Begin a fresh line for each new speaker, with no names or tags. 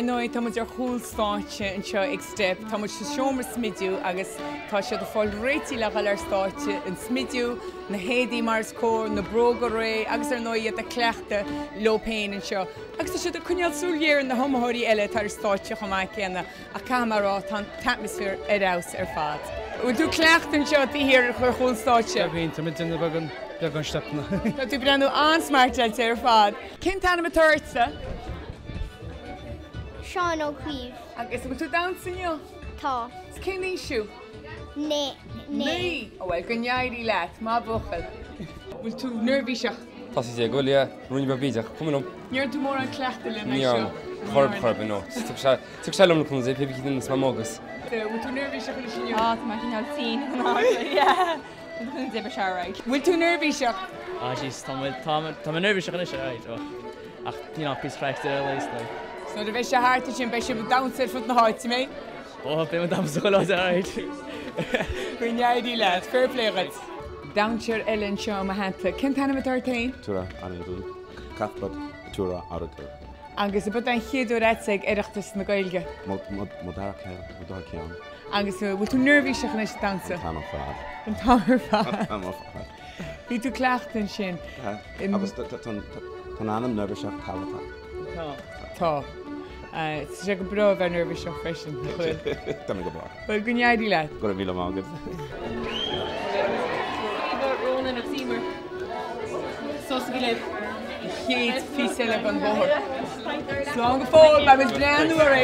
nóid tá ar chúlstáite an seo ag step, tá se seomar smidú agus tá se do fáil réití le gal ar stáite an smidú na hédaí mars cór na bróga ré agus ar nóid a cleachta lopéin an seo. Agus tá si do cuneal súléir na damhsóirí eile tar stáite chumá céanna a camerará tá atmosfér arás ar fad. Bhfuil tú cleacht an seo hir chur chúlstáite?
Bhíon tá duna began stepna.
Tá tú brenn ansmarteil ar fad. Cin tanna a tuirsa?
Seán ó Críomh.
Agus bhfuil tú dansainniu?
Tá.
Cin níosú?
Né.
Bhfuil go neairí leat, má buchail. Bhfuil tú nervhíseach?
Tá sé go le runúni bíideach cumnom.
Níor tú mór an cleachta le
Níor chorb nó. Tu se lom chun sé pe bhí má mógus.
Bhfuil tú nervhíseach le sinniu?
Tá má cin tín. Dibber se right.
Bhfuil tú nervhíseach?
Sís tá nervhíseach an is ach tí písreacht leis le.
So de bheith se háirta sin bei se b damsa fut na háiti mé?
Ó be damhsóirí áid.
Go neairí leat, fair play. Downseir Ellen seo a henta. Cin tanna a tartain?
Túra an dún capbad túra áiritúr.
Agus a bud an chéadú réiteigh Oireachtas na Gaeilge.
Modar ceann.
Agus bhfuil tú nervhíseach leis dansa?
Tána fád.
An táir fád.
Tána fád.
Bhí tú cleachtain sin?
Agus tá anam nervhíseach tálatá.
Tá. sé go bra bheith nervhíseach freisin.
Tá go bra.
Bhfuil go neairí leat?
Go bhí mágad.
Rónan of Seymour. Sos go le.
Chéad físa le an bóthir. Slán go fóil, ba mis breanú a ré.